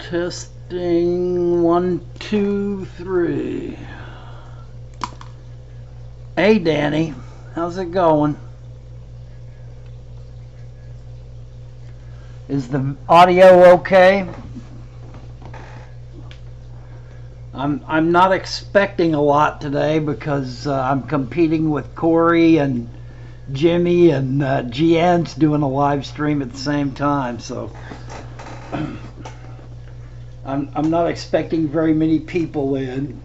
Testing 1, 2, 3. Hey Danny, how's it going? Is the audio okay? I'm not expecting a lot today because I'm competing with Cory and Jimmy, and Gianne's doing a live stream at the same time, so I'm not expecting very many people in.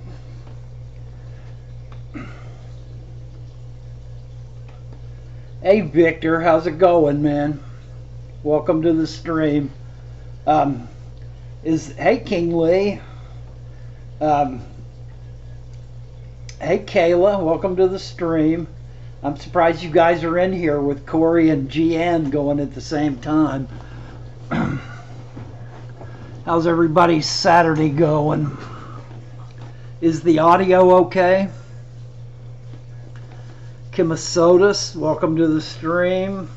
Hey Victor, how's it going, man? Welcome to the stream. Hey King Lee. Hey Kayla, welcome to the stream. I'm surprised you guys are in here with Cory and Gianne going at the same time. How's everybody's Saturday going? Is the audio okay? Kimasotis, welcome to the stream.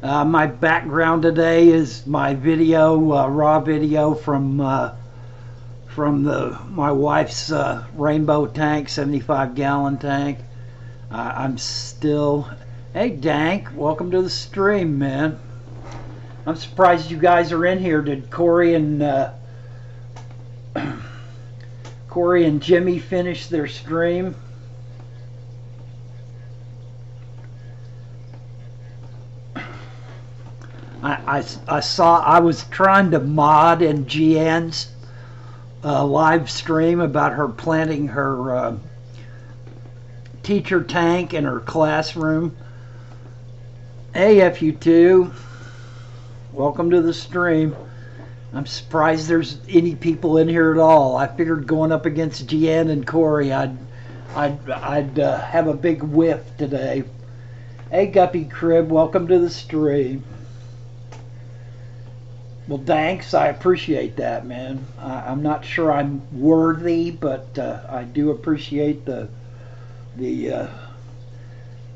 My background today is my video, raw video from my wife's rainbow tank, 75-gallon tank. I'm still... Hey Dank, welcome to the stream, man. I'm surprised you guys are in here. Did Cory and Jimmy finish their stream? I was trying to mod in Gianne's live stream about her planting her teacher tank in her classroom. Hey FU2, welcome to the stream. I'm surprised there's any people in here at all. I figured going up against Gianne&Cory, I'd have a big whiff today. Hey Guppy Crib, welcome to the stream. Well, thanks. I appreciate that, man. I'm not sure I'm worthy, but I do appreciate the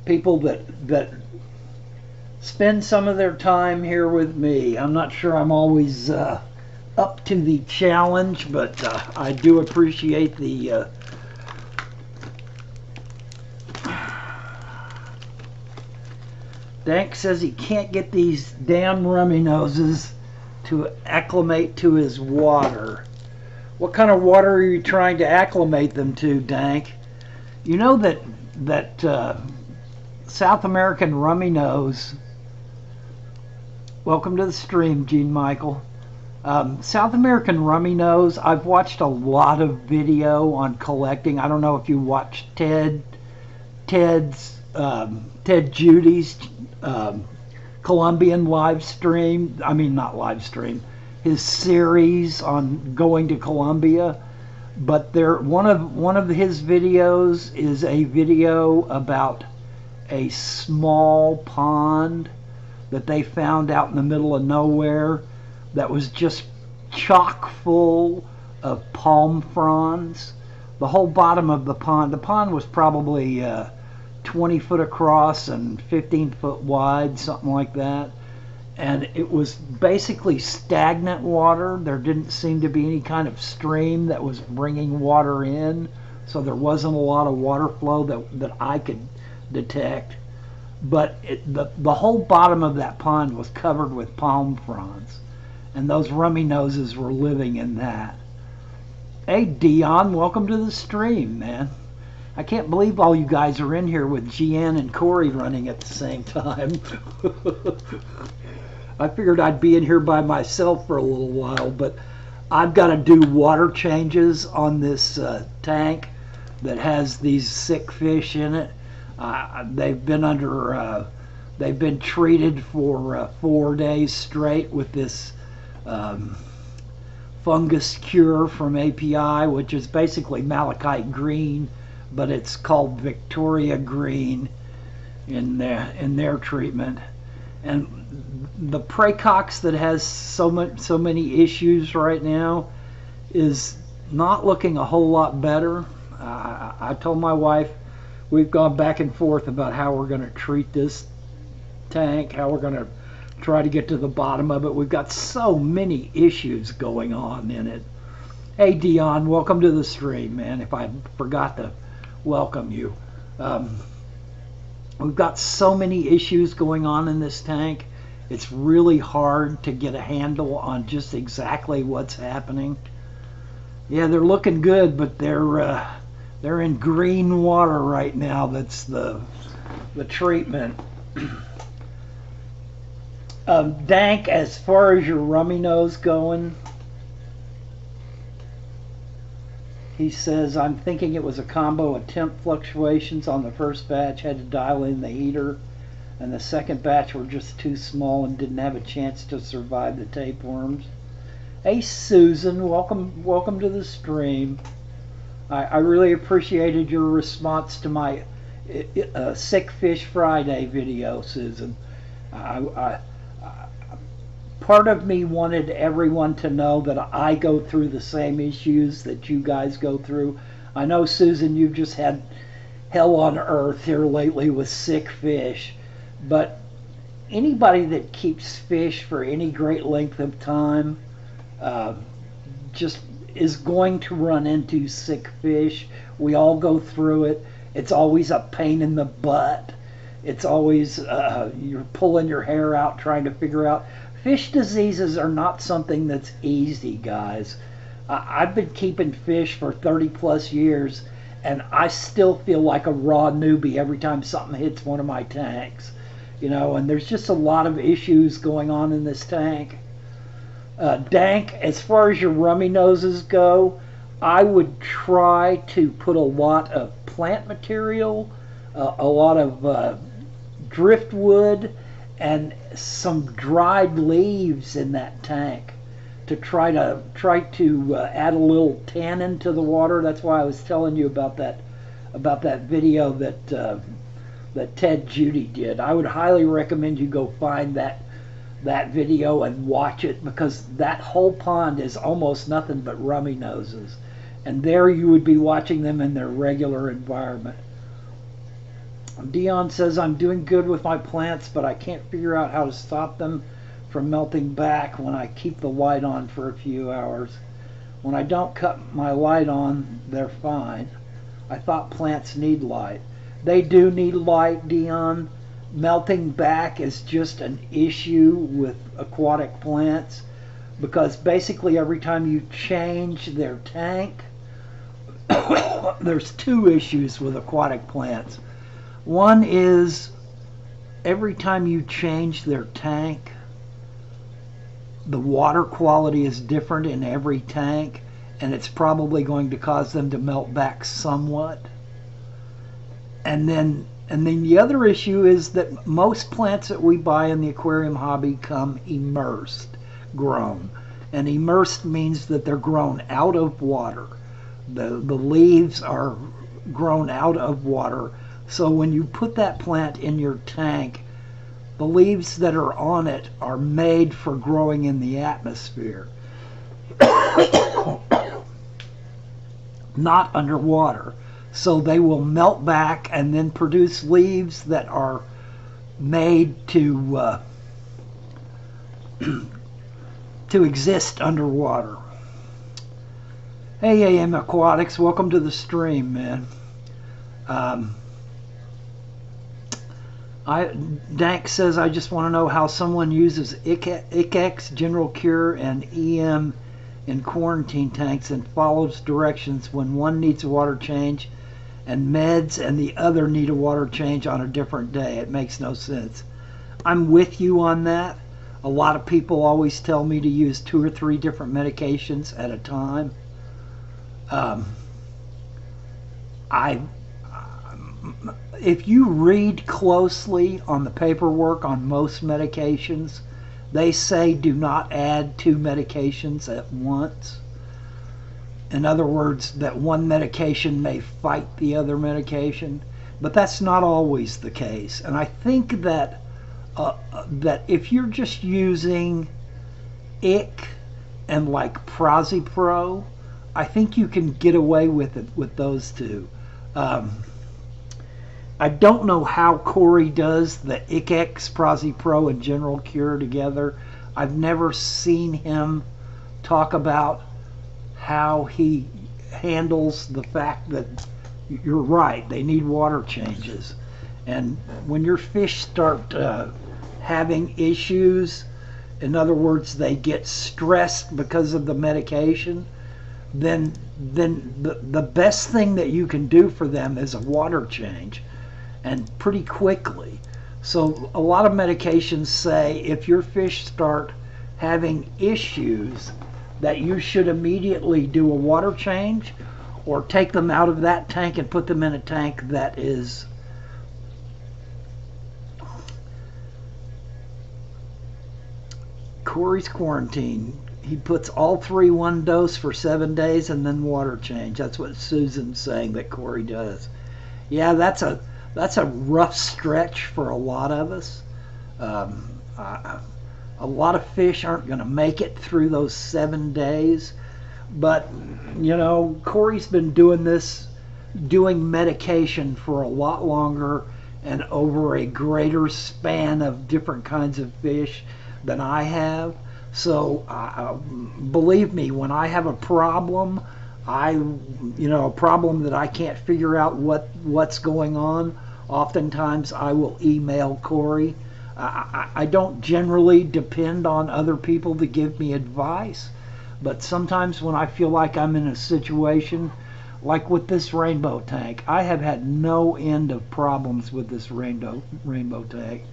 people that spend some of their time here with me. I'm not sure I'm always up to the challenge, but I do appreciate the Dank says he can't get these damn rummy noses to acclimate to his water. What kind of water are you trying to acclimate them to, Dank? You know that South American rummy nose. Welcome to the stream, Gene Michael. South American rummy nose. I've watched a lot of video on collecting. I don't know if you watched Ted Judy's Colombian live stream. I mean, not live stream. His series on going to Colombia. But one of his videos is a video about a small pond that they found out in the middle of nowhere that was just chock full of palm fronds. The whole bottom of the pond was probably 20 foot across and 15 foot wide, something like that. And it was basically stagnant water. There didn't seem to be any kind of stream that was bringing water in, so there wasn't a lot of water flow that I could detect. But the whole bottom of that pond was covered with palm fronds, and those rummy noses were living in that. Hey Dion, welcome to the stream, man. I can't believe all you guys are in here with Gianne&Cory running at the same time. I figured I'd be in here by myself for a little while, but I've got to do water changes on this tank that has these sick fish in it. They've been treated for 4 days straight with this fungus cure from API, which is basically malachite green, but it's called Victoria green in their treatment. And the praecox that has so many issues right now is not looking a whole lot better. I told my wife, we've gone back and forth about how we're going to treat this tank, how we're going to try to get to the bottom of it. We've got so many issues going on in it. Hey Dion, welcome to the stream, man. If I forgot to welcome you. We've got so many issues going on in this tank. It's really hard to get a handle on just exactly what's happening. Yeah, they're looking good, but they're in green water right now. That's the treatment. Dank, as far as your rummy nose going, he says, I'm thinking it was a combo of temp fluctuations on the first batch, had to dial in the heater, and the second batch were just too small and didn't have a chance to survive the tapeworms. Hey Susan, welcome to the stream. I really appreciated your response to my Sick Fish Friday video, Susan. Part of me wanted everyone to know that I go through the same issues that you guys go through. I know, Susan, you've just had hell on earth here lately with sick fish, but anybody that keeps fish for any great length of time just is going to run into sick fish. We all go through it. It's always a pain in the butt. It's always you're pulling your hair out trying to figure out. Fish diseases are not something that's easy, guys. I've been keeping fish for 30 plus years, and I still feel like a raw newbie every time something hits one of my tanks. You know, and there's just a lot of issues going on in this tank. Dank, as far as your rummy noses go, I would try to put a lot of plant material, a lot of driftwood, and some dried leaves in that tank to try to add a little tannin to the water. That's why I was telling you about that video that Ted Judy did. I would highly recommend you go find that video and watch it, because that whole pond is almost nothing but rummy noses, and there you would be watching them in their regular environment. Dion says, I'm doing good with my plants, but I can't figure out how to stop them from melting back when I keep the light on for a few hours. When I don't cut my light on, they're fine. I thought plants need light. They do need light, Dion. Melting back is just an issue with aquatic plants, because basically every time you change their tank, there's two issues with aquatic plants. One is every time you change their tank, the water quality is different in every tank, and it's probably going to cause them to melt back somewhat. And then the other issue is that most plants that we buy in the aquarium hobby come immersed, grown. And immersed means that they're grown out of water. The leaves are grown out of water. So when you put that plant in your tank, the leaves that are on it are made for growing in the atmosphere, not underwater. So they will melt back and then produce leaves that are made to exist underwater. Hey AM Aquatics, welcome to the stream, man. Dank says, I just want to know how someone uses ICEX, General Cure, and EM in quarantine tanks and follows directions when one needs a water change and meds and the other need a water change on a different day. It makes no sense. I'm with you on that. A lot of people always tell me to use 2 or 3 different medications at a time. If you read closely on the paperwork on most medications, they say do not add 2 medications at once. In other words, that one medication may fight the other medication, but that's not always the case. And I think that that if you're just using IC and like Prozipro, I think you can get away with it with those 2. I don't know how Cory does the Icex, Prazi Pro, and General Cure together. I've never seen him talk about how he handles the fact that you're right, they need water changes. And when your fish start having issues, in other words, they get stressed because of the medication, then the best thing that you can do for them is a water change, and pretty quickly. So a lot of medications say if your fish start having issues that you should immediately do a water change or take them out of that tank and put them in a tank that is Cory's quarantine. He puts all three one dose for 7 days and then water change. That's what Susan's saying that Cory does. Yeah, that's a rough stretch for a lot of us. A lot of fish aren't going to make it through those 7 days. But, you know, Cory's been doing medication for a lot longer and over a greater span of different kinds of fish than I have. So believe me, when I have a problem, a problem that I can't figure out what's going on, oftentimes I will email Cory. I don't generally depend on other people to give me advice, but sometimes when I feel like I'm in a situation like with this rainbow tank, I have had no end of problems with this rainbow tank.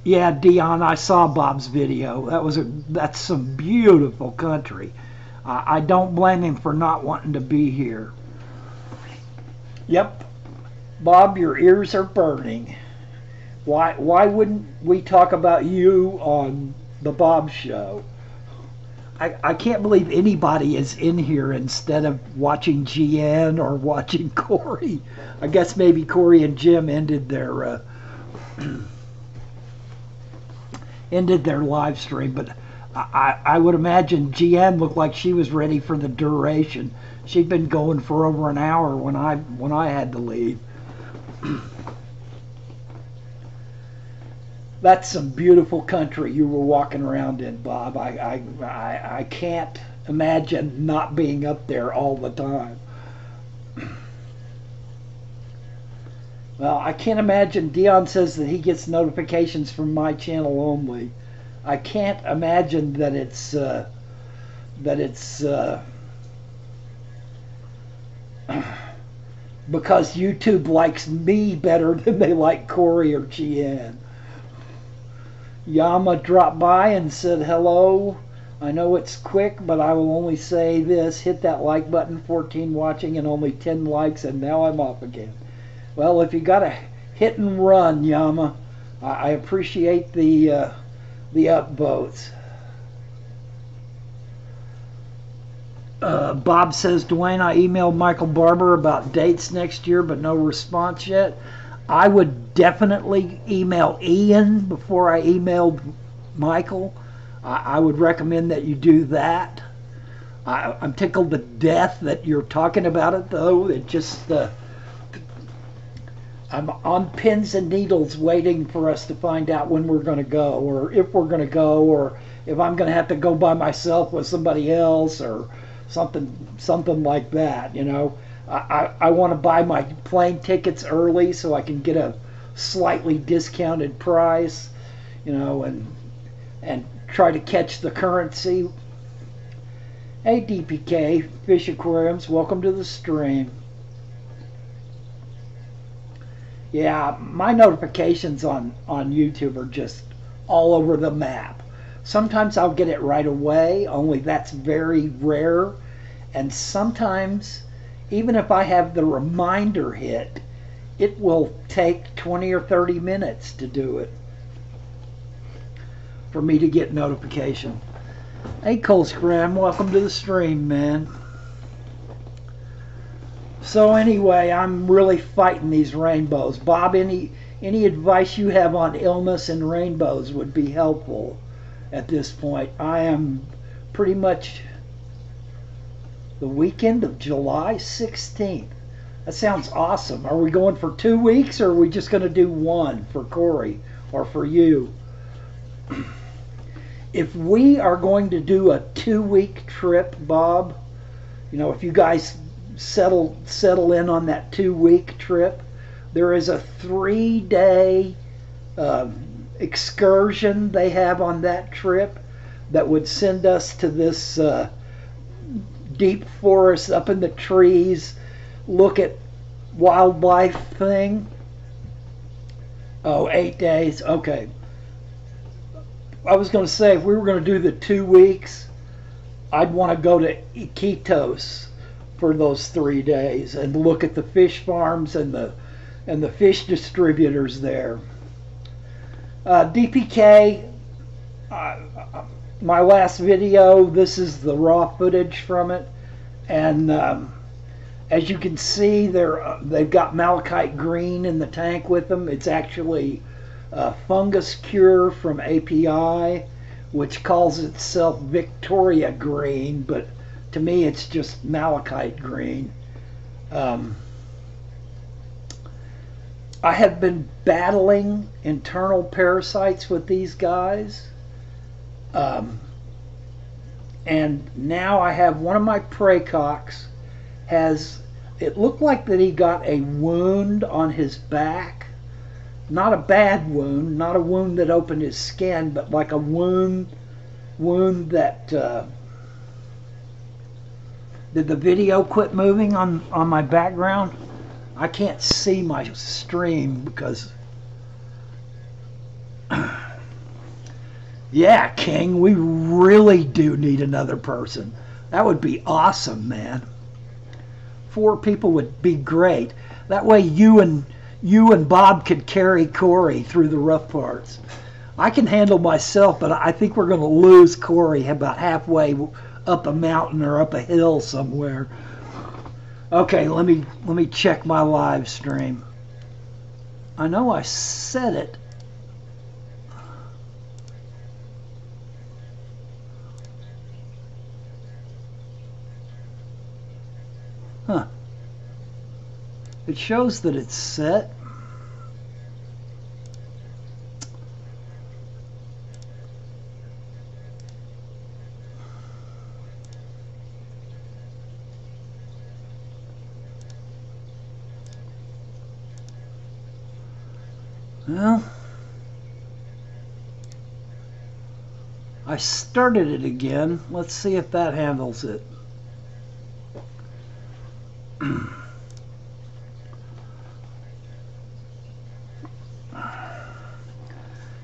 Yeah, Dion, I saw Bob's video. That's some beautiful country. I don't blame him for not wanting to be here. Yep, Bob, your ears are burning. Why wouldn't we talk about you on the Bob Show? I can't believe anybody is in here instead of watching Gianne or watching Cory. I guess maybe Cory and Jim ended their live stream, but I would imagine Gianne looked like she was ready for the duration. She'd been going for over an hour when I had to leave. That's some beautiful country you were walking around in, Bob. I can't imagine not being up there all the time. Well, I can't imagine. Dion says that he gets notifications from my channel only. I can't imagine that it's because YouTube likes me better than they like Cory or Gianne. Yama dropped by and said hello. I know it's quick, but I will only say this. Hit that like button. 14 watching and only 10 likes, and now I'm off again. Well, if you got a hit and run, Yama, I appreciate the upvotes. Bob says, Dwayne, I emailed Michael Barber about dates next year, but no response yet. I would definitely email Ian before I emailed Michael. I would recommend that you do that. I'm tickled to death that you're talking about it, though. It just, I'm on pins and needles waiting for us to find out when we're going to go, or if we're going to go, or if I'm going to have to go by myself with somebody else, or something like that, you know. I want to buy my plane tickets early so I can get a slightly discounted price, you know, and try to catch the currency. Hey DPK, Fish Aquariums, welcome to the stream. Yeah, my notifications on YouTube are just all over the map. Sometimes I'll get it right away, only that's very rare. And sometimes, even if I have the reminder hit, it will take 20 or 30 minutes to do it for me to get notification. Hey Cole Scram, welcome to the stream, man. So anyway, I'm really fighting these rainbows. Bob, any advice you have on illness and rainbows would be helpful at this point. I am pretty much the weekend of July 16th. That sounds awesome. Are we going for 2 weeks, or are we just going to do one for Cory or for you? If we are going to do a 2-week trip, Bob, you know, if you guys settle in on that 2-week trip, there is a 3-day excursion they have on that trip that would send us to this deep forest up in the trees, look at wildlife thing. Oh, 8 days. Okay. I was going to say, if we were going to do the 2 weeks, I'd want to go to Iquitos for those 3 days and look at the fish farms and the fish distributors there. DPK, my last video, this is the raw footage from it, and as you can see, they've got malachite green in the tank with them. It's actually a fungus cure from API, which calls itself Victoria green, but to me it's just malachite green. I have been battling internal parasites with these guys, and now I have one of my praycocks it looked like that he got a wound on his back. Not a bad wound, not a wound that opened his skin, but like a wound that did the video quit moving on my background? I can't see my stream because yeah, King, we really do need another person. That would be awesome, man. 4 people would be great. That way you and Bob could carry Cory through the rough parts. I can handle myself, but I think we're going to lose Cory about halfway up a mountain or up a hill somewhere. Okay, let me check my live stream. I know I said it. Huh. It shows that it's set. Well, I started it again. Let's see if that handles it.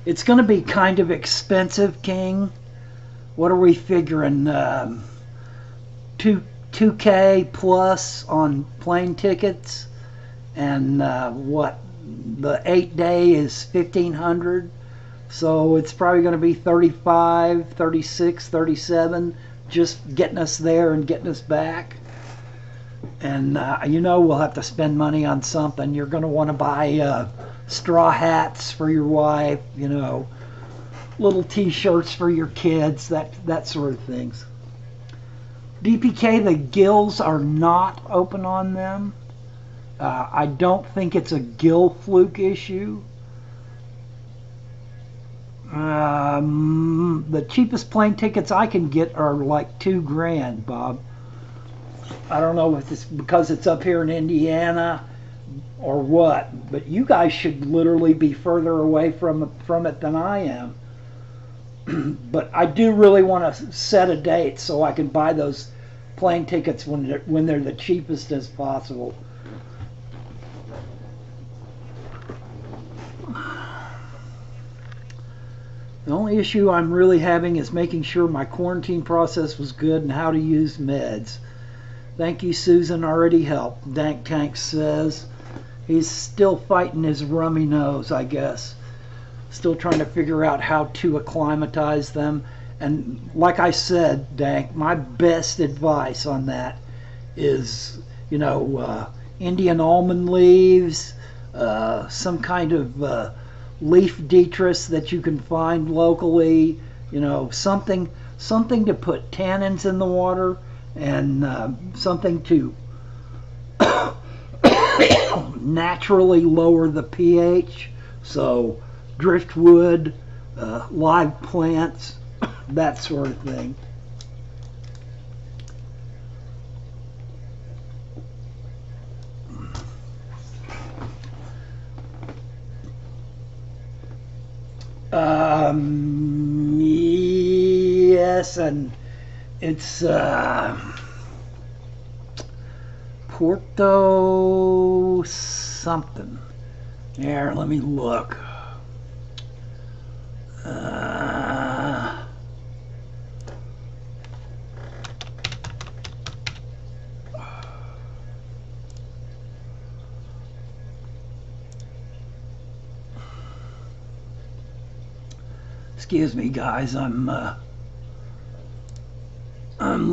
It's going to be kind of expensive, King. What are we figuring? 2K plus on plane tickets, and what? The 8-day is 1,500, so it's probably going to be 35, 36, 37, just getting us there and getting us back. And you know, we'll have to spend money on something. You're going to want to buy straw hats for your wife, you know, little t-shirts for your kids, that sort of things. DPK, the gills are not open on them. I don't think it's a gill fluke issue. The cheapest plane tickets I can get are like $2 grand, Bob. I don't know if it's because it's up here in Indiana or what, but you guys should literally be further away from it than I am. But I do really want to set a date so I can buy those plane tickets when they're the cheapest as possible. The only issue I'm really having is making sure my quarantine process was good and how to use meds. Thank you, Susan, already helped. Dank Tank says he's still fighting his rummy nose, I guess. Still trying to figure out how to acclimatize them. And like I said, Dank, my best advice on that is, you know, Indian almond leaves, some kind of leaf detritus that you can find locally, you know, something to put tannins in the water, and something to naturally lower the pH. So driftwood, live plants, that sort of thing. Yes, and it's Porto something. Here, let me look. Excuse me, guys. I'm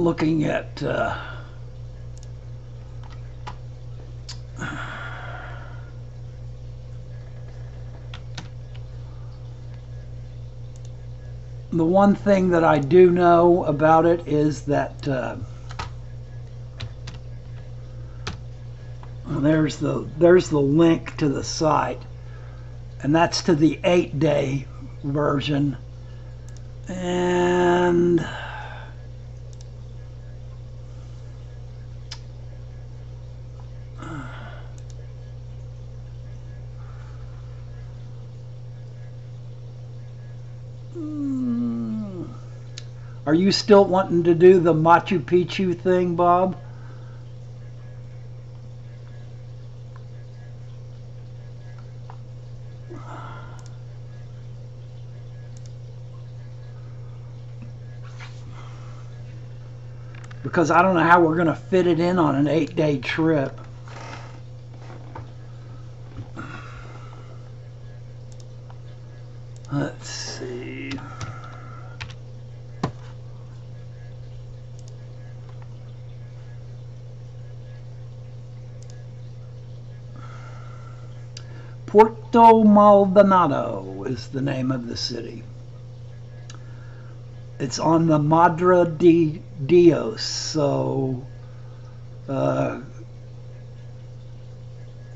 looking at the one thing that I do know about it is that there's the link to the site, and that's to the 8-day version. And are you still wanting to do the Machu Picchu thing, Bob? Because I don't know how we're going to fit it in on an 8-day trip. Let's see. Puerto Maldonado is the name of the city. It's on the Madre de Dios, so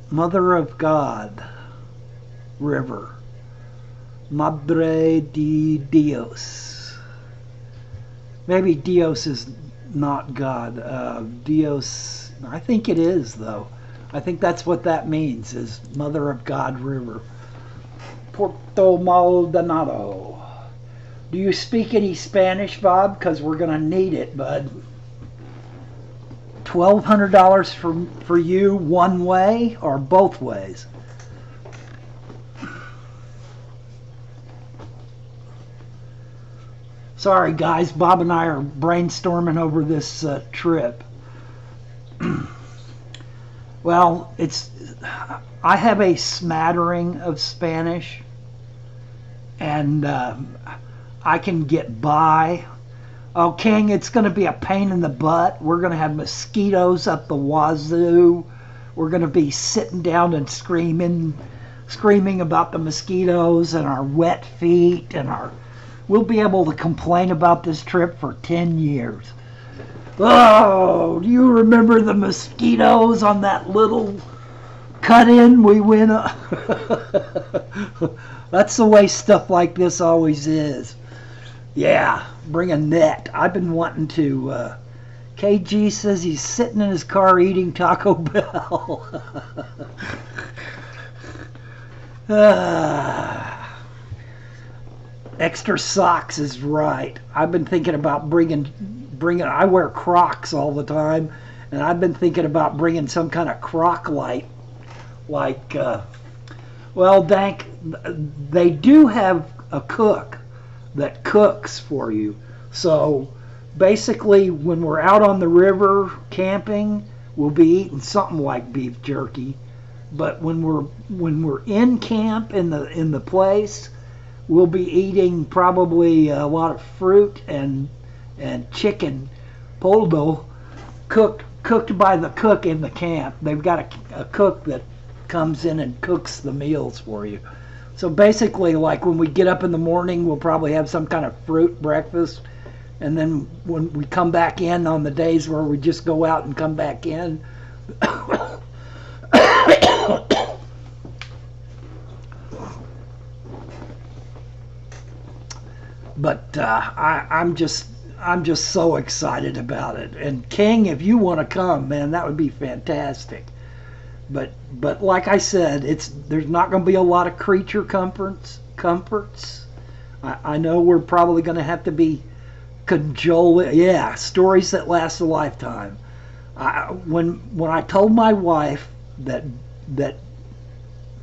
Mother of God River. Madre de Dios. Maybe Dios is not God. Dios, I think it is, though. I think that's what that means, is Mother of God River. Puerto Maldonado. Do you speak any Spanish, Bob? Because we're going to need it, bud. $1,200 for you one way or both ways? Sorry, guys. Bob and I are brainstorming over this trip. Well, I have a smattering of Spanish, and I can get by. Oh, King, it's going to be a pain in the butt. We're going to have mosquitoes up the wazoo. We're going to be sitting down and screaming about the mosquitoes and our wet feet, and we'll be able to complain about this trip for 10 years. Oh, do you remember the mosquitoes on that little cut-in we went up? That's the way stuff like this always is. Yeah, bring a net. I've been wanting to. KG says he's sitting in his car eating Taco Bell. Extra socks is right. I've been thinking about bringing. I wear Crocs all the time, and I've been thinking about bringing some kind of Croc light. Like, well, Dank, they do have a cook that cooks for you. So basically, when we're out on the river camping, we'll be eating something like beef jerky. But when we're in camp in the place, we'll be eating probably a lot of fruit and chicken pollo cooked by the cook in the camp. They've got a cook that comes in and cooks the meals for you. So basically, like when we get up in the morning, we'll probably have some kind of fruit breakfast, and then when we come back in on the days where we just go out and come back in, But I'm just so excited about it. And King, if you want to come, man, that would be fantastic. But like I said, there's not going to be a lot of creature comforts. I know we're probably going to have to be cajoling. Yeah, stories that last a lifetime. When I told my wife that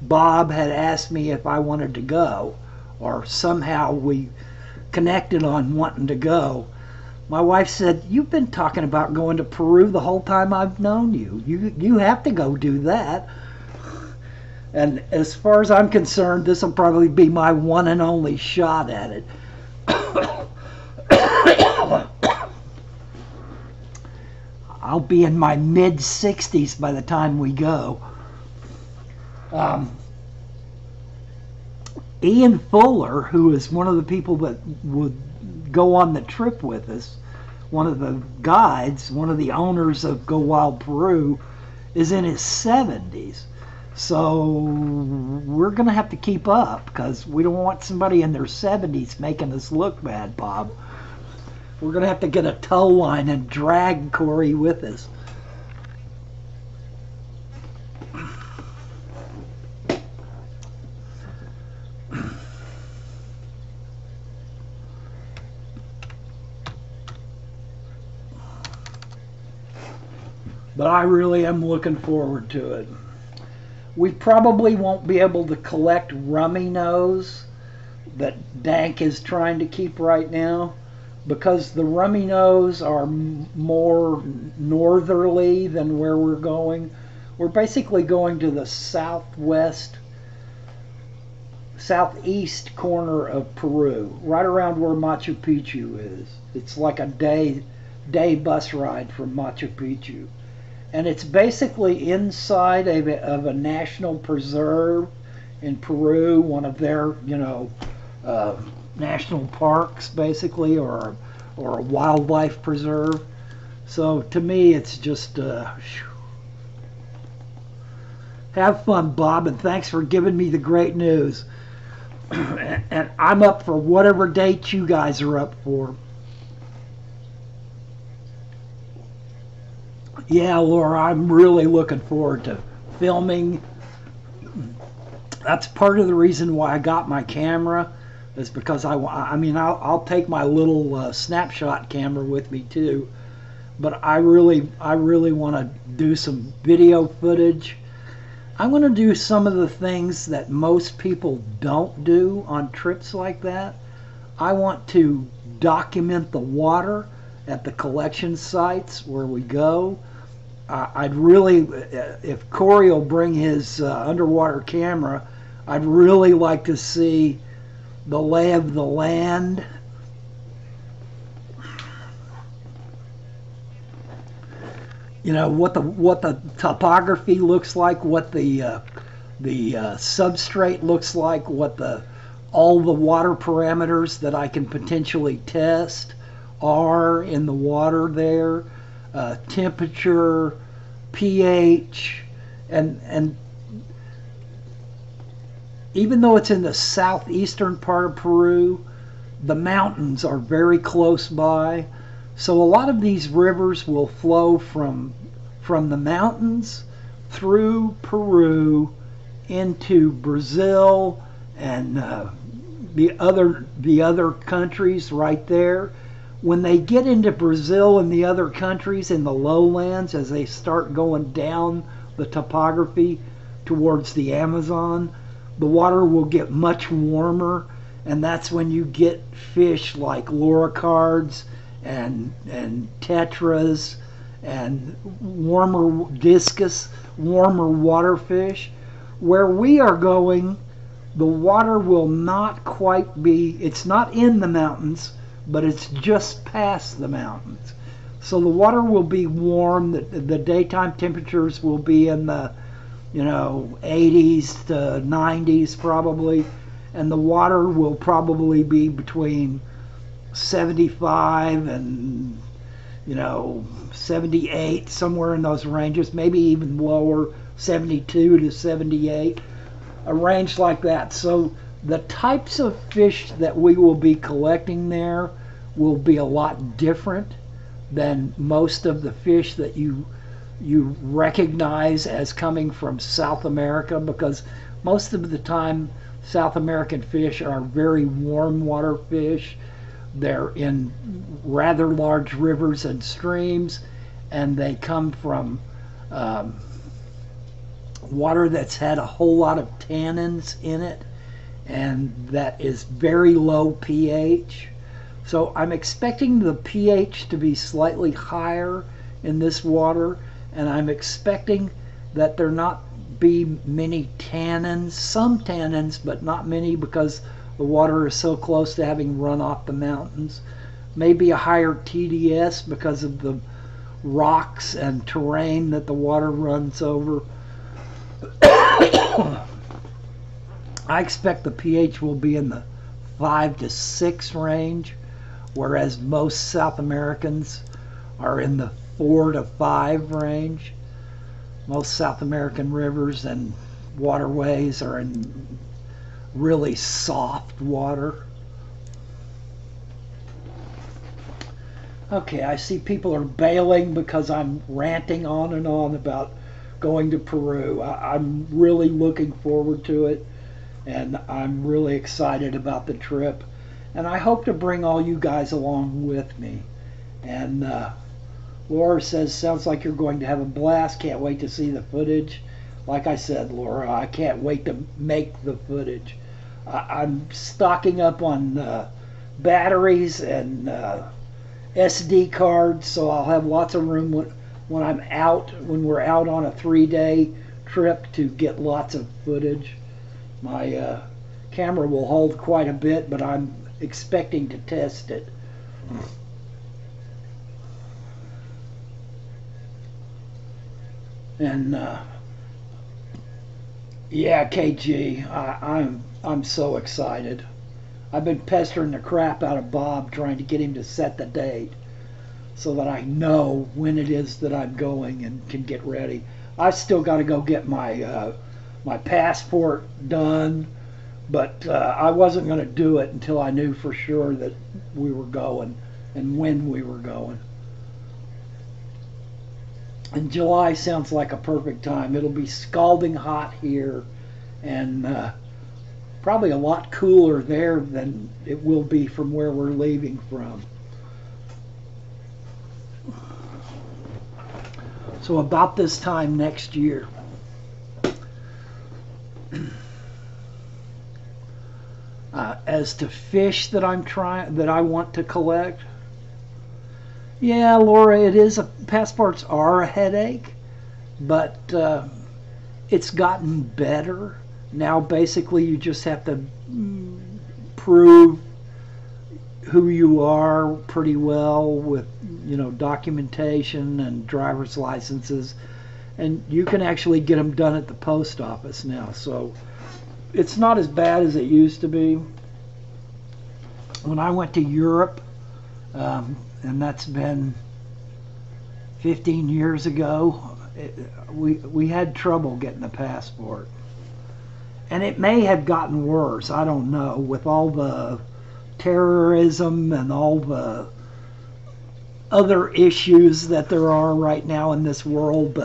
Bob had asked me if I wanted to go, or somehow we connected on wanting to go, my wife said, "You've been talking about going to Peru the whole time I've known you. You have to go do that." And as far as I'm concerned, this will probably be my one and only shot at it. I'll be in my mid-60s by the time we go. Ian Fuller, who is one of the people that would go on the trip with us, one of the guides, one of the owners of Go Wild Peru, is in his 70s. So we're going to have to keep up, because we don't want somebody in their 70s making us look bad, Bob. We're going to have to get a tow line and drag Cory with us. But I really am looking forward to it. We probably won't be able to collect rummy nose that Dank is trying to keep right now, because the rummy nose are more northerly than where we're going. We're basically going to the southeast corner of Peru, right around where Machu Picchu is. It's like a day bus ride from Machu Picchu. And it's basically inside of a national preserve in Peru, one of their, national parks, basically, or a wildlife preserve. So to me, it's just have fun, Bob, and thanks for giving me the great news. And I'm up for whatever date you guys are up for. Yeah, Laura, I'm really looking forward to filming. That's part of the reason why I got my camera, is because I'll take my little snapshot camera with me too, but I really want to do some video footage. I'm going to do some of the things that most people don't do on trips like that. I want to document the water at the collection sites where we go. I'd really, if Cory will bring his underwater camera, I'd really like to see the lay of the land. You know, what the topography looks like, what the substrate looks like, what all the water parameters that I can potentially test are in the water there. Temperature, pH, and even though it's in the southeastern part of Peru, the mountains are very close by. So a lot of these rivers will flow from the mountains through Peru into Brazil and the other countries right there. When they get into Brazil and the other countries in the lowlands, as they start going down the topography towards the Amazon, the water will get much warmer, and that's when you get fish like loricards and tetras and warmer discus, warmer water fish. Where we are going, the water will not quite be, it's not in the mountains, but it's just past the mountains. So the water will be warm. The daytime temperatures will be in the 80s to 90s probably, and the water will probably be between 75 and 78, somewhere in those ranges, maybe even lower, 72 to 78, a range like that. So The types of fish that we will be collecting there will be a lot different than most of the fish that you recognize as coming from South America, because most of the time South American fish are very warm water fish. They're in rather large rivers and streams, and they come from water that's had a whole lot of tannins in it, and that is very low pH. So I'm expecting the pH to be slightly higher in this water, and I'm expecting that there not be many tannins, some tannins, but not many, because the water is so close to having run off the mountains. Maybe a higher TDS because of the rocks and terrain that the water runs over. I expect the pH will be in the 5 to 6 range, whereas most South Americans are in the 4 to 5 range. Most South American rivers and waterways are in really soft water. Okay, I see people are bailing because I'm ranting on and on about going to Peru. I'm really looking forward to it, and I'm really excited about the trip, and I hope to bring all you guys along with me. And Laura says, sounds like you're going to have a blast. Can't wait to see the footage. Like I said, Laura, I can't wait to make the footage. I'm stocking up on batteries and SD cards, so I'll have lots of room when I'm out, when we're out on a 3-day trip, to get lots of footage. My camera will hold quite a bit, but I'm expecting to test it. And yeah, KG, I'm so excited. I've been pestering the crap out of Bob, trying to get him to set the date so that I know when it is that I'm going and can get ready. I still got to go get my my passport done, but I wasn't going to do it until I knew for sure that we were going and when we were going. And July sounds like a perfect time. It'll be scalding hot here, and probably a lot cooler there than it will be from where we're leaving from. So about this time next year. As to fish that I want to collect, yeah, Laura, it is passports are a headache, but it's gotten better. Now basically you just have to prove who you are pretty well with, you know, documentation and driver's licenses, and you can actually get them done at the post office now. So it's not as bad as it used to be. When I went to Europe, and that's been 15 years ago, we had trouble getting a passport. And it may have gotten worse, I don't know, with all the terrorism and all the other issues that there are right now in this world.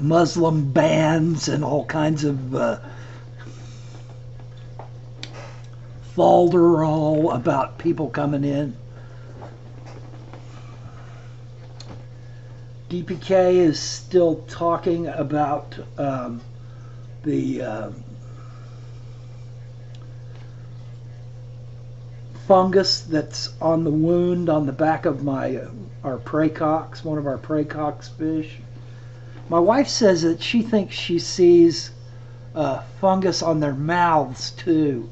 Muslim bans and all kinds of falderall about people coming in. DPK is still talking about the fungus that's on the wound on the back of our praecox, one of our praecox fish. My wife says that she thinks she sees fungus on their mouths too,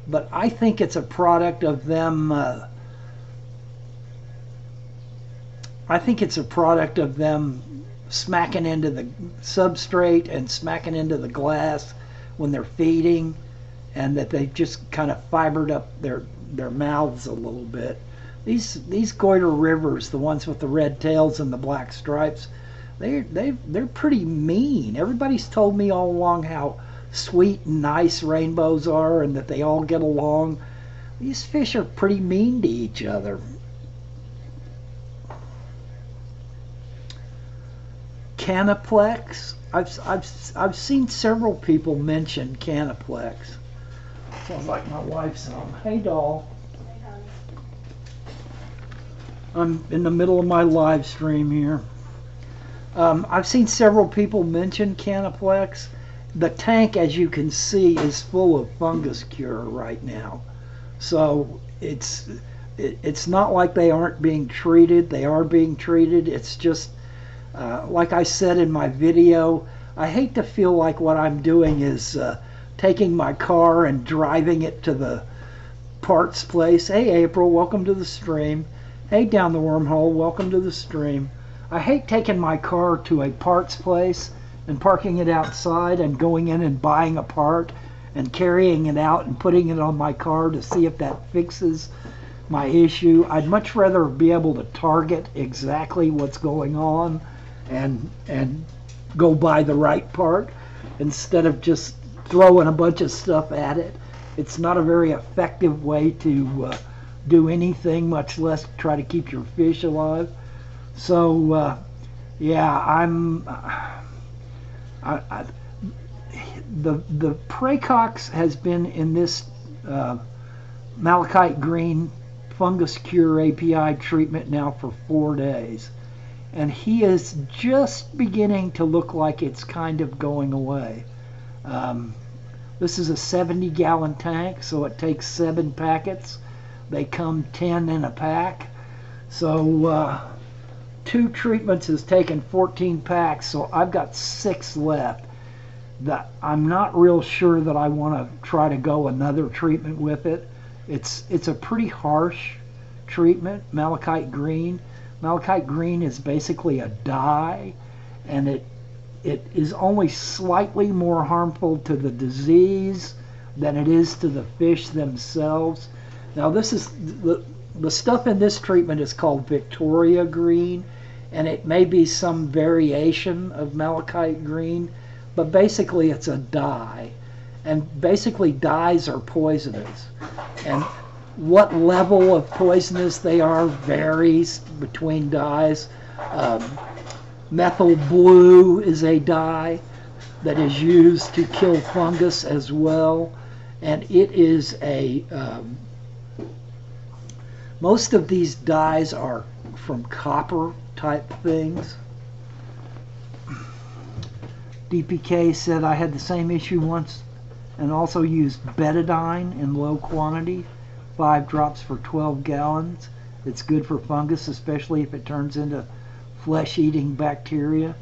but I think it's a product of them. I think it's a product of them smacking into the substrate and smacking into the glass when they're feeding, and that they've just kind of fibered up their mouths a little bit. These goiter rivers, the ones with the red tails and the black stripes, they're pretty mean. Everybody's told me all along how sweet and nice rainbows are and that they all get along. These fish are pretty mean to each other. Canoplex. I've seen several people mention Canoplex. Sounds like my wife's home. Hey, doll. Hey, honey. I'm in the middle of my live stream here. I've seen several people mention Canoplex. The tank, as you can see, is full of fungus cure right now. So it's not like they aren't being treated. They are being treated. It's just, like I said in my video, I hate to feel like what I'm doing is taking my car and driving it to the parts place. Hey, April, welcome to the stream. Hey, Down the Wormhole, welcome to the stream. I hate taking my car to a parts place and parking it outside and going in and buying a part and carrying it out and putting it on my car to see if that fixes my issue. I'd much rather be able to target exactly what's going on and go buy the right part instead of just throwing a bunch of stuff at it. It's not a very effective way to do anything, much less try to keep your fish alive. So yeah, the Pracox has been in this malachite green fungus cure API treatment now for 4 days, and he is just beginning to look like it's kind of going away. This is a 70-gallon tank, so it takes 7 packets. They come 10 in a pack. So 2 treatments has taken 14 packs, so I've got 6 left. That I'm not real sure that I want to try to go another treatment with it. It's a pretty harsh treatment, malachite green. Malachite green is basically a dye, and it is only slightly more harmful to the disease than it is to the fish themselves. Now this is the stuff in this treatment is called Victoria green, and it may be some variation of malachite green, but basically it's a dye, and basically dyes are poisonous, and what level of poisonous they are varies between dyes. Methyl blue is a dye that is used to kill fungus as well, and it is a most of these dyes are from copper type things. DPK said I had the same issue once and also used betadine in low quantity, 5 drops for 12 gallons. It's good for fungus, especially if it turns into flesh-eating bacteria.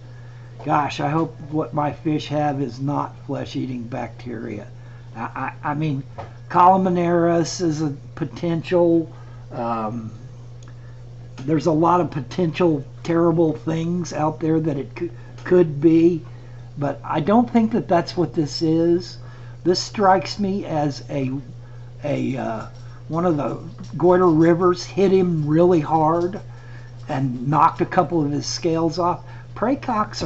Gosh, I hope what my fish have is not flesh-eating bacteria. I mean, Columnaris is a potential. There's a lot of potential terrible things out there that it could be, but I don't think that that's what this is. This strikes me as one of the goiter rivers hit him really hard and knocked a couple of his scales off. Pracox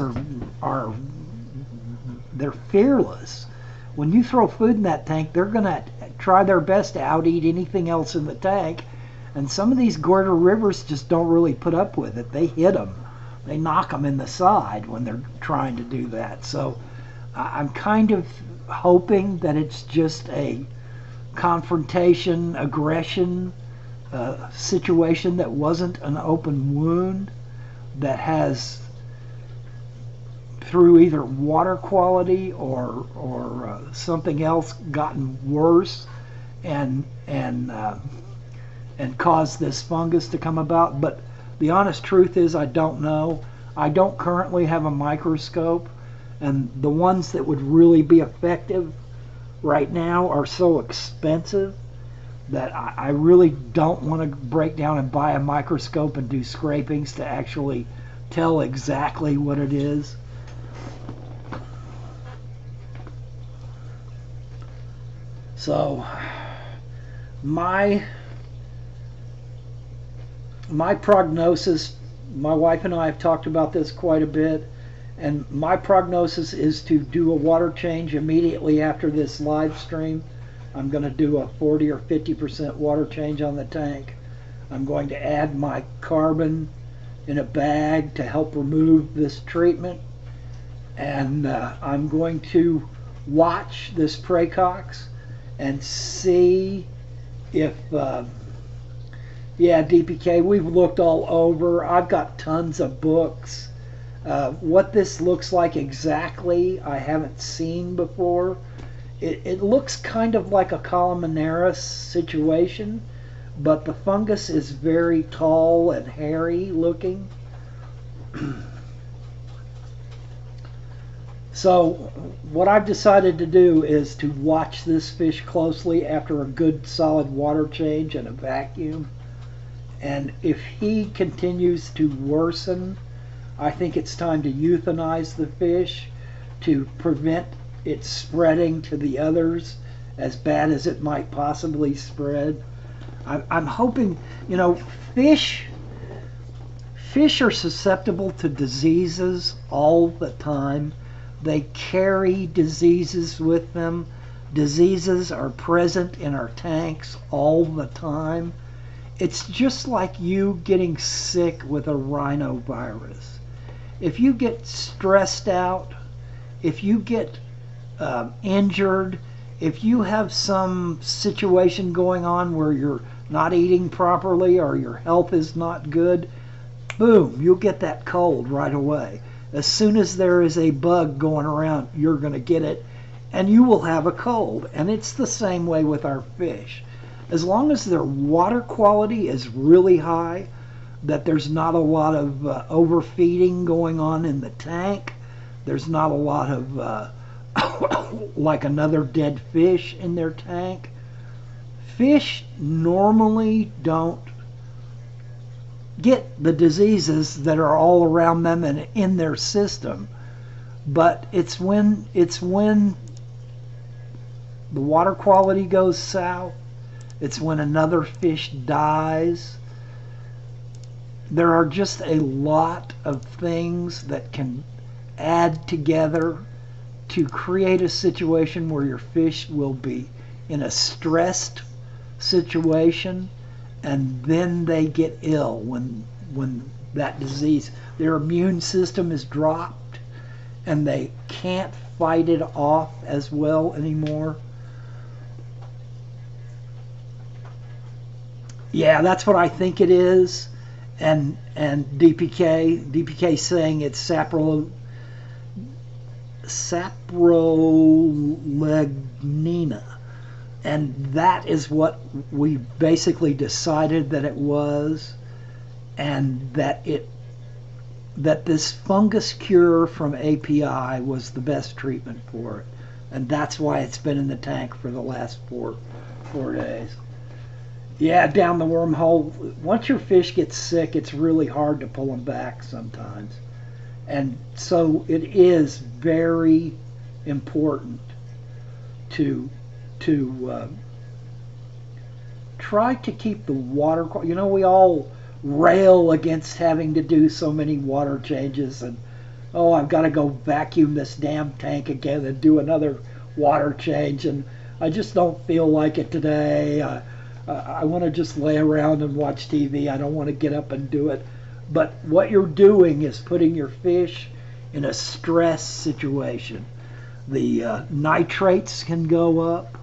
they're fearless. When you throw food in that tank, they're going to try their best to out-eat anything else in the tank. And some of these goiter rivers just don't really put up with it. They hit them. They knock them in the side when they're trying to do that. So I'm kind of hoping that it's just a confrontation, aggression situation that wasn't an open wound, that has, through either water quality or something else, gotten worse and caused this fungus to come about. But the honest truth is I don't know. I don't currently have a microscope, and the ones that would really be effective right now are so expensive that I really don't want to break down and buy a microscope and do scrapings to actually tell exactly what it is. So my prognosis my wife and I have talked about this quite a bit, and my prognosis is to do a water change immediately after this live stream. I'm going to do a 40 or 50% water change on the tank. I'm going to add my carbon in a bag to help remove this treatment, and I'm going to watch this praecox and see if yeah, DPK, we've looked all over. I've got tons of books. What this looks like exactly I haven't seen before. It looks kind of like a columnaris situation, but the fungus is very tall and hairy looking. So what I've decided to do is to watch this fish closely after a good solid water change and a vacuum. And if he continues to worsen, I think it's time to euthanize the fish to prevent it spreading to the others as bad as it might possibly spread. I'm hoping, you know, fish are susceptible to diseases all the time. They carry diseases with them. Diseases are present in our tanks all the time. It's just like you getting sick with a rhinovirus. If you get stressed out, if you get injured, if you have some situation going on where you're not eating properly or your health is not good, boom, you'll get that cold right away. As soon as there is a bug going around, you're going to get it, and you will have a cold. And it's the same way with our fish. As long as their water quality is really high, that there's not a lot of overfeeding going on in the tank, there's not a lot of like another dead fish in their tank. Fish normally don't get the diseases that are all around them and in their system, but it's when the water quality goes south, it's when another fish dies. There are just a lot of things that can add together to create a situation where your fish will be in a stressed situation, and then they get ill when that disease, their immune system is dropped and they can't fight it off as well anymore. Yeah, that's what I think it is. And DPK saying it's saprolegnia, and that is what we basically decided that it was, and that this fungus cure from API was the best treatment for it, and that's why it's been in the tank for the last four days. Yeah, down the wormhole. Once your fish gets sick, it's really hard to pull them back sometimes. And so it is very important to try to keep the water quality. You know, we all rail against having to do so many water changes, and oh, I've got to go vacuum this damn tank again and do another water change, and I just don't feel like it today. I want to just lay around and watch TV. I don't want to get up and do it. But what you're doing is putting your fish in a stress situation. The nitrates can go up,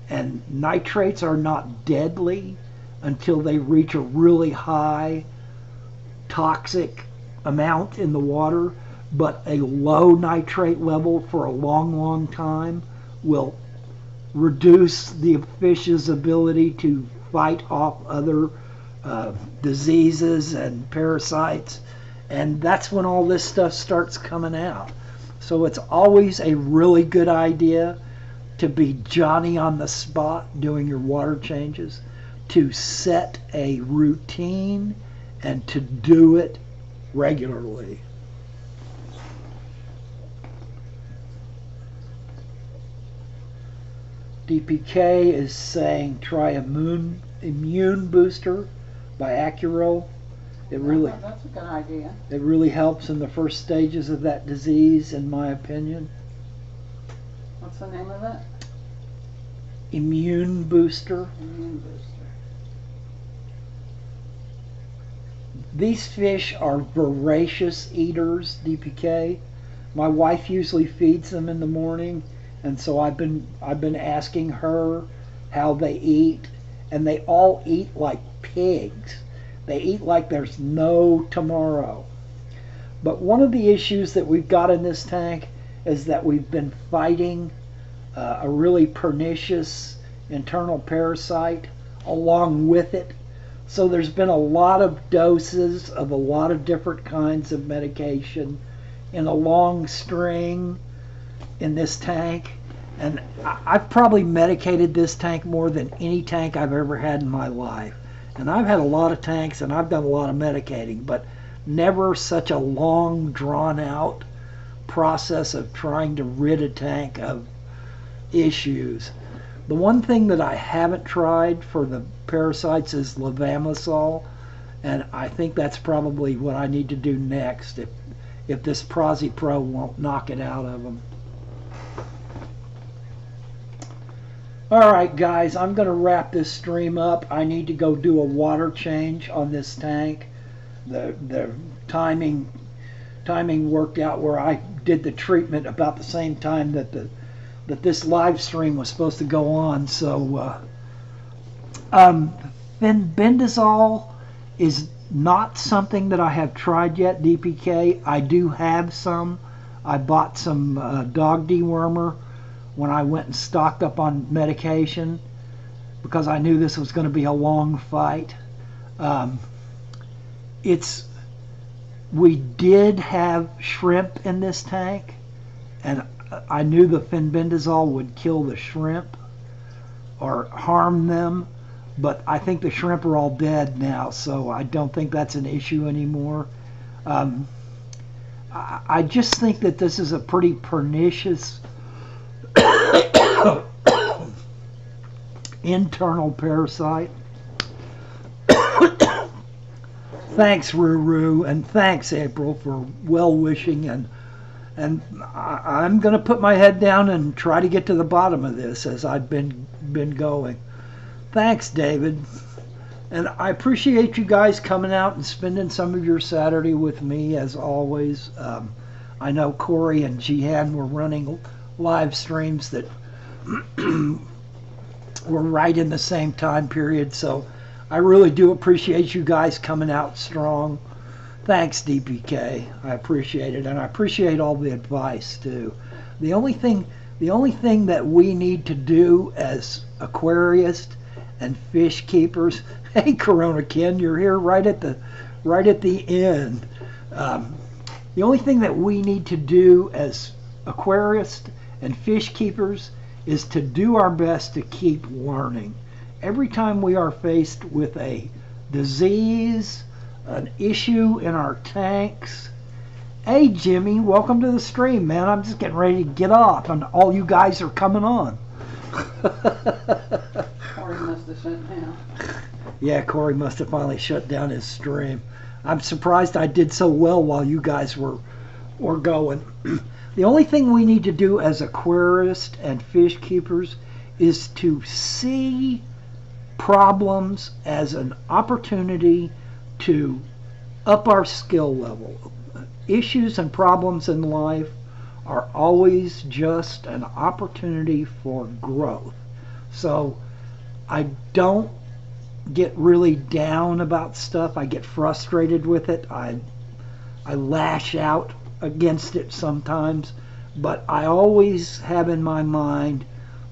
and nitrates are not deadly until they reach a really high toxic amount in the water, but a low nitrate level for a long time will reduce the fish's ability to fight off other diseases and parasites, and that's when all this stuff starts coming out. So it's always a really good idea to be Johnny on the spot doing your water changes, to set a routine and to do it regularly. DPK is saying try immune booster by Acuro. It really, that's a good idea. It really helps in the first stages of that disease, in my opinion. What's the name of it? Immune booster. Immune booster. These fish are voracious eaters, DPK. My wife usually feeds them in the morning, and so I've been asking her how they eat, and they all eat like pigs. They eat like there's no tomorrow. But one of the issues that we've got in this tank is that we've been fighting a really pernicious internal parasite along with it. So there's been a lot of doses of a lot of different kinds of medication in a long string in this tank. And I've probably medicated this tank more than any tank I've ever had in my life. And I've had a lot of tanks and I've done a lot of medicating, but never such a long, drawn out process of trying to rid a tank of issues. The one thing that I haven't tried for the parasites is levamisole, and I think that's probably what I need to do next if this Pro won't knock it out of them. Alright guys, I'm going to wrap this stream up. I need to go do a water change on this tank. The timing worked out where I did the treatment about the same time that this live stream was supposed to go on. So fenbendazole is not something that I have tried yet, DPK. I do have some. I bought some dog dewormer when I went and stocked up on medication because I knew this was going to be a long fight. We did have shrimp in this tank, and I knew the fenbendazole would kill the shrimp or harm them, but I think the shrimp are all dead now, so I don't think that's an issue anymore. I just think that this is a pretty pernicious internal parasite. Thanks, Ruru, and thanks, April, for well-wishing, and I'm going to put my head down and try to get to the bottom of this as I've been going. Thanks, David. And I appreciate you guys coming out and spending some of your Saturday with me, as always. I know Cory and Gianne were running live streams that were right in the same time period, so I really do appreciate you guys coming out strong. Thanks, DPK. I appreciate it, and I appreciate all the advice too. The only thing that we need to do as aquarists and fish keepers. Hey, Corona Ken, you're here right at the end. The only thing that we need to do as aquarists and fish keepers is to do our best to keep learning. Every time we are faced with a disease, an issue in our tanks. Hey Jimmy, welcome to the stream, man. I'm just getting ready to get off and all you guys are coming on. Cory must have shut down. Yeah, Cory must have finally shut down his stream. I'm surprised I did so well while you guys were going. The only thing we need to do as aquarists and fish keepers is to see problems as an opportunity to up our skill level. Issues and problems in life are always just an opportunity for growth. So I don't get really down about stuff. I get frustrated with it. I lash out against it sometimes, but I always have in my mind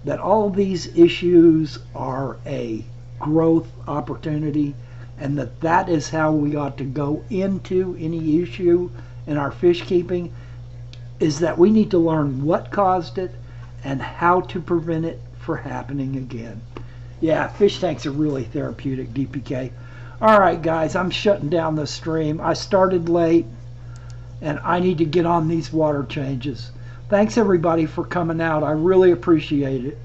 that all these issues are a growth opportunity, and that is how we ought to go into any issue in our fish keeping, is that we need to learn what caused it and how to prevent it from happening again. Yeah, fish tanks are really therapeutic, DPK. All right, guys, I'm shutting down the stream. I started late, and I need to get on these water changes. Thanks, everybody, for coming out. I really appreciate it.